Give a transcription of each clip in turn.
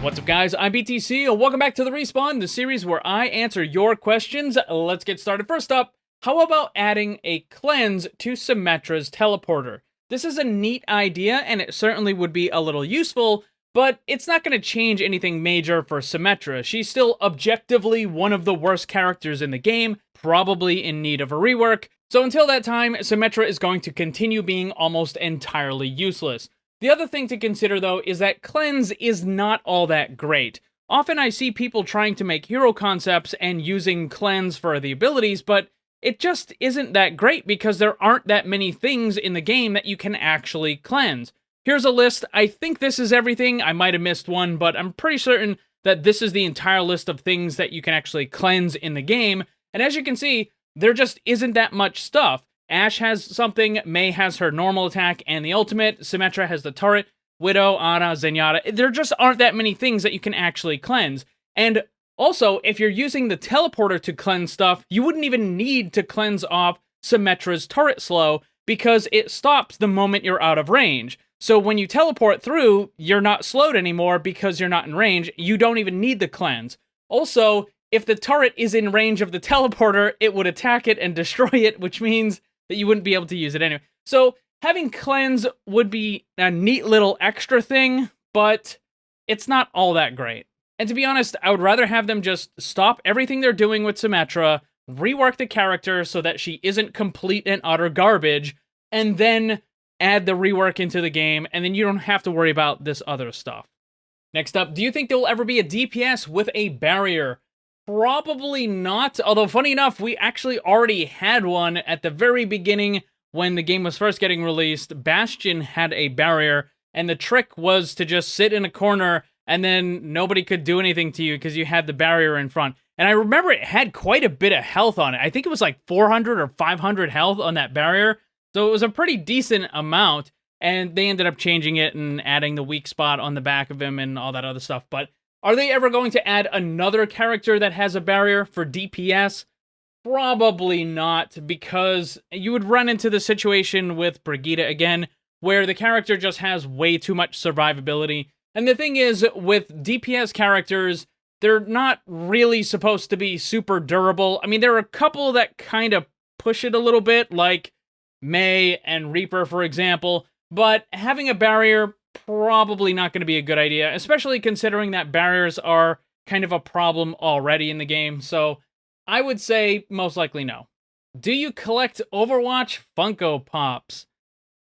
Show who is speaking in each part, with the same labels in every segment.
Speaker 1: What's up, guys? I'm BTC, and welcome back to the Respawn, the series where I answer your questions. Let's get started. First up, how about adding a cleanse to Symmetra's teleporter? This is a neat idea, and it certainly would be a little useful, but it's not going to change anything major for Symmetra. She's still objectively one of the worst characters in the game, probably in need of a rework. So until that time, Symmetra is going to continue being almost entirely useless. The other thing to consider, though, is that cleanse is not all that great. Often I see people trying to make hero concepts and using cleanse for the abilities, but it just isn't that great because there aren't that many things in the game that you can actually cleanse. Here's a list. I think this is everything. I might have missed one, but I'm pretty certain that this is the entire list of things that you can actually cleanse in the game. And as you can see, there just isn't that much stuff. Ashe has something, Mei has her normal attack and the ultimate, Symmetra has the turret, Widow, Ana, Zenyatta. There just aren't that many things that you can actually cleanse. And also, if you're using the teleporter to cleanse stuff, you wouldn't even need to cleanse off Symmetra's turret slow because it stops the moment you're out of range. So when you teleport through, you're not slowed anymore because you're not in range. You don't even need the cleanse. Also, if the turret is in range of the teleporter, it would attack it and destroy it, which means that you wouldn't be able to use it anyway. So having cleanse would be a neat little extra thing, but it's not all that great. And to be honest, I would rather have them just stop everything they're doing with Symmetra, rework the character so that she isn't complete and utter garbage, and then add the rework into the game, and then you don't have to worry about this other stuff. Next up, do you think there will ever be a DPS with a barrier? Probably not, although funny enough, we actually already had one at the very beginning when the game was first getting released. Bastion had a barrier, and the trick was to just sit in a corner and then nobody could do anything to you because you had the barrier in front. And I remember it had quite a bit of health on it. I think it was like 400 or 500 health on that barrier, so it was a pretty decent amount, and they ended up changing it and adding the weak spot on the back of him and all that other stuff. But are they ever going to add another character that has a barrier for DPS? Probably not, because you would run into the situation with Brigitte again, where the character just has way too much survivability. And the thing is, with DPS characters, they're not really supposed to be super durable. I mean, there are a couple that kind of push it a little bit, like Mei and Reaper, for example, but having a barrier, probably not going to be a good idea, especially considering that barriers are kind of a problem already in the game, so I would say most likely no. Do you collect Overwatch Funko Pops?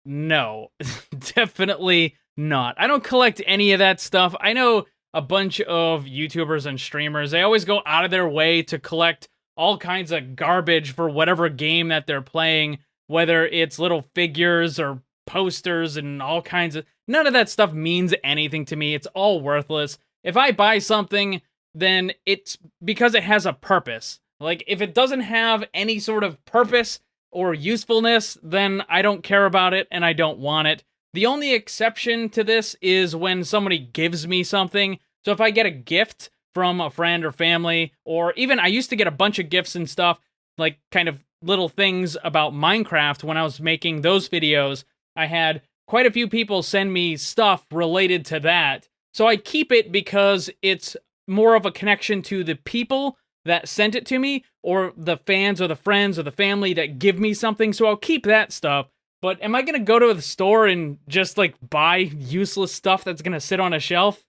Speaker 1: No, definitely not. I don't collect any of that stuff. I know a bunch of YouTubers and streamers, they always go out of their way to collect all kinds of garbage for whatever game that they're playing, whether it's little figures or posters and all kinds of... None of that stuff means anything to me. It's all worthless. If I buy something, then it's because it has a purpose. Like, if it doesn't have any sort of purpose or usefulness, then I don't care about it and I don't want it. The only exception to this is when somebody gives me something. So if I get a gift from a friend or family, or even I used to get a bunch of gifts and stuff, like kind of little things about Minecraft when I was making those videos, I had quite a few people send me stuff related to that. So I keep it because it's more of a connection to the people that sent it to me, or the fans or the friends or the family that give me something, so I'll keep that stuff. But am I gonna go to the store and just, like, buy useless stuff that's gonna sit on a shelf?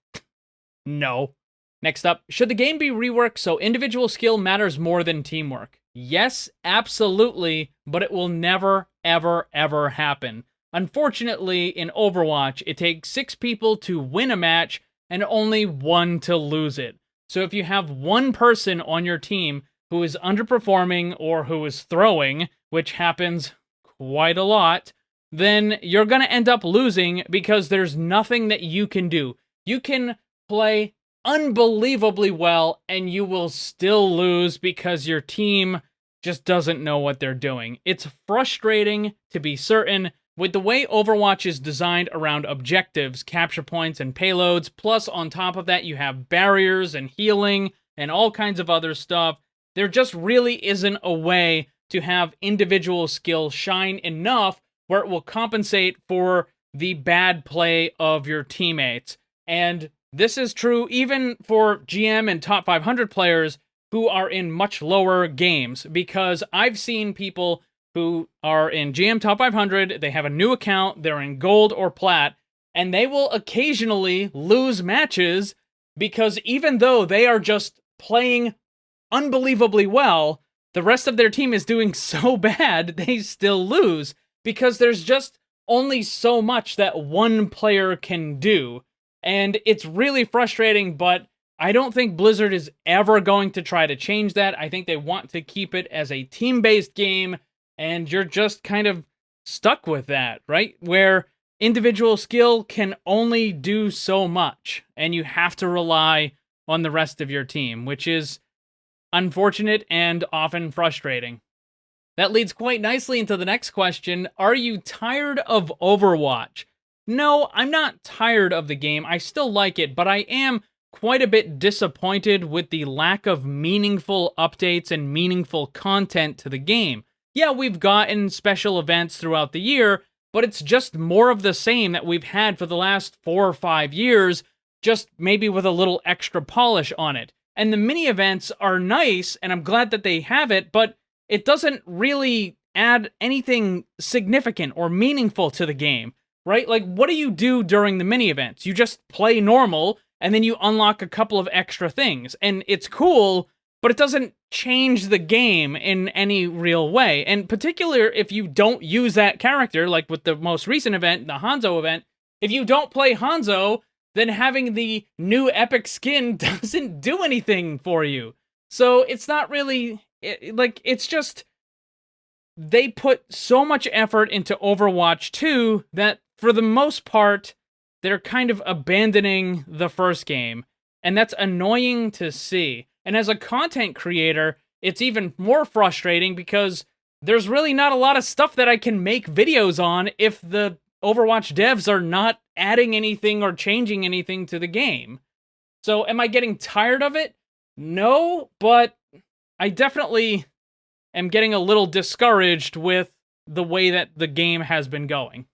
Speaker 1: No. Next up, should the game be reworked so individual skill matters more than teamwork? Yes, absolutely, but it will never, ever, ever happen. Unfortunately, in Overwatch, it takes 6 people to win a match and only 1 to lose it. So if you have one person on your team who is underperforming or who is throwing, which happens quite a lot, then you're going to end up losing because there's nothing that you can do. You can play unbelievably well and you will still lose because your team just doesn't know what they're doing. It's frustrating, to be certain. With the way Overwatch is designed around objectives, capture points, and payloads, plus on top of that you have barriers and healing and all kinds of other stuff, there just really isn't a way to have individual skill shine enough where it will compensate for the bad play of your teammates. And this is true even for GM and top 500 players who are in much lower games, because I've seen people who are in GM top 500, they have a new account, they're in gold or plat, and they will occasionally lose matches because even though they are just playing unbelievably well, the rest of their team is doing so bad, they still lose because there's just only so much that one player can do. And it's really frustrating, but I don't think Blizzard is ever going to try to change that. I think they want to keep it as a team-based game, and you're just kind of stuck with that, right? Where individual skill can only do so much, and you have to rely on the rest of your team, which is unfortunate and often frustrating. That leads quite nicely into the next question. Are you tired of Overwatch? No, I'm not tired of the game. I still like it, but I am quite a bit disappointed with the lack of meaningful updates and meaningful content to the game. Yeah, we've gotten special events throughout the year, but it's just more of the same that we've had for the last 4 or 5 years, just maybe with a little extra polish on it. And the mini events are nice, and I'm glad that they have it, but it doesn't really add anything significant or meaningful to the game, right? Like, what do you do during the mini events? You just play normal, and then you unlock a couple of extra things, and it's cool, but it doesn't change the game in any real way. And particularly if you don't use that character, like with the most recent event, the Hanzo event, if you don't play Hanzo, then having the new epic skin doesn't do anything for you. So it's not really, it's just, they put so much effort into Overwatch 2 that for the most part, they're kind of abandoning the first game. And that's annoying to see. And as a content creator, it's even more frustrating because there's really not a lot of stuff that I can make videos on if the Overwatch devs are not adding anything or changing anything to the game. So am I getting tired of it? No, but I definitely am getting a little discouraged with the way that the game has been going.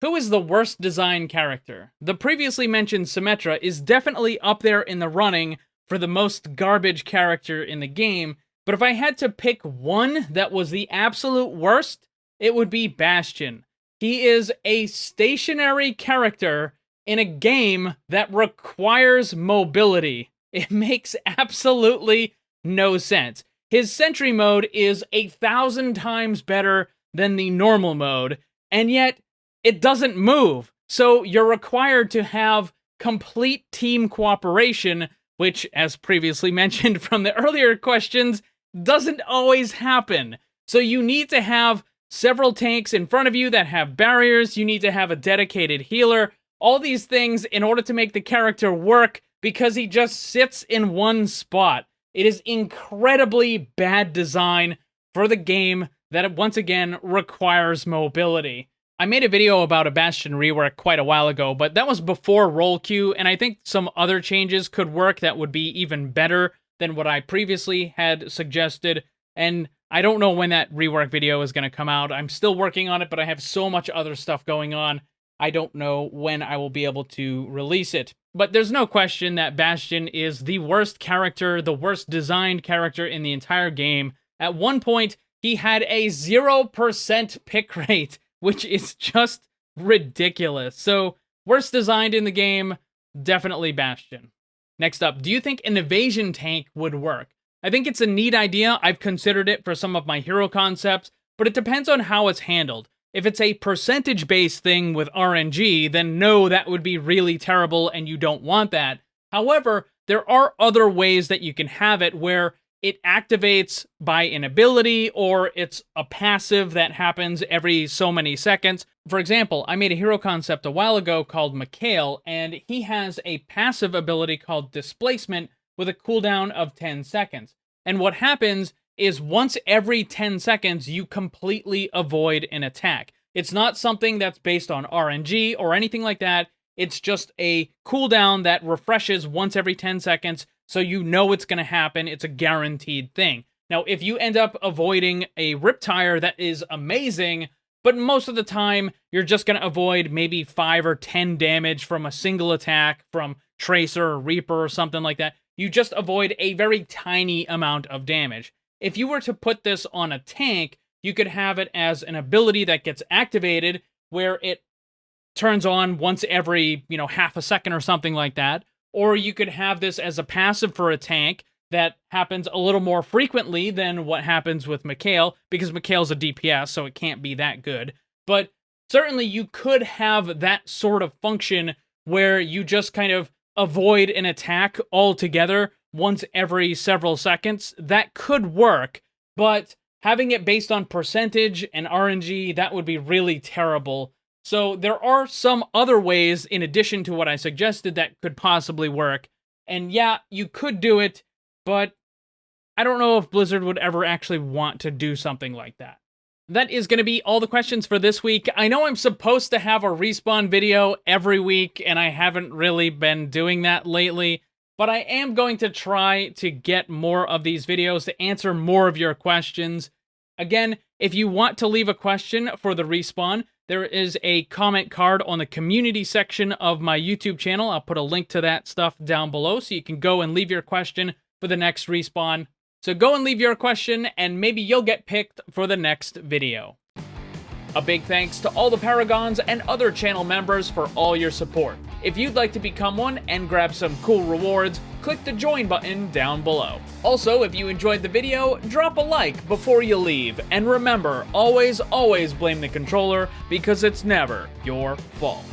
Speaker 1: Who is the worst designed character? The previously mentioned Symmetra is definitely up there in the running for the most garbage character in the game, but if I had to pick one that was the absolute worst, it would be Bastion. He is a stationary character in a game that requires mobility. It makes absolutely no sense. His sentry mode is 1,000 times better than the normal mode, and yet it doesn't move. So you're required to have complete team cooperation, which, as previously mentioned from the earlier questions, doesn't always happen. So you need to have several tanks in front of you that have barriers, you need to have a dedicated healer, all these things in order to make the character work because he just sits in one spot. It is incredibly bad design for the game that, once again, requires mobility. I made a video about a Bastion rework quite a while ago, but that was before roll queue, and I think some other changes could work that would be even better than what I previously had suggested, and I don't know when that rework video is going to come out. I'm still working on it, but I have so much other stuff going on, I don't know when I will be able to release it. But there's no question that Bastion is the worst character, the worst designed character in the entire game. At one point, he had a 0% pick rate, which is just ridiculous. So, worst designed in the game, definitely Bastion. Next up, do you think an Evasion Tank would work? I think it's a neat idea. I've considered it for some of my hero concepts, but it depends on how it's handled. If it's a percentage-based thing with RNG, then no, that would be really terrible and you don't want that. However, there are other ways that you can have it where it activates by an ability or it's a passive that happens every so many seconds. For example, I made a hero concept a while ago called Mikhail, and he has a passive ability called Displacement with a cooldown of 10 seconds. And what happens is once every 10 seconds, you completely avoid an attack. It's not something that's based on RNG or anything like that. It's just a cooldown that refreshes once every 10 seconds, so you know it's going to happen. It's a guaranteed thing. Now, if you end up avoiding a Riptire, that is amazing, but most of the time, you're just going to avoid maybe 5 or 10 damage from a single attack, from Tracer or Reaper or something like that. You just avoid a very tiny amount of damage. If you were to put this on a tank, you could have it as an ability that gets activated where it turns on once every, half a second or something like that. Or you could have this as a passive for a tank that happens a little more frequently than what happens with Mikhail, because Mikhail's a DPS, so it can't be that good. But certainly you could have that sort of function where you just kind of avoid an attack altogether once every several seconds. That could work, but having it based on percentage and RNG, that would be really terrible. So there are some other ways in addition to what I suggested that could possibly work. And yeah, you could do it, but I don't know if Blizzard would ever actually want to do something like that. That is going to be all the questions for this week. I know I'm supposed to have a Respawn video every week, and I haven't really been doing that lately, but I am going to try to get more of these videos to answer more of your questions. Again, if you want to leave a question for the Respawn, there is a comment card on the community section of my YouTube channel. I'll put a link to that stuff down below so you can go and leave your question for the next Respawn. So go and leave your question, and maybe you'll get picked for the next video. A big thanks to all the Paragons and other channel members for all your support. If you'd like to become one and grab some cool rewards, click the join button down below. Also, if you enjoyed the video, drop a like before you leave. And remember, always blame the controller, because it's never your fault.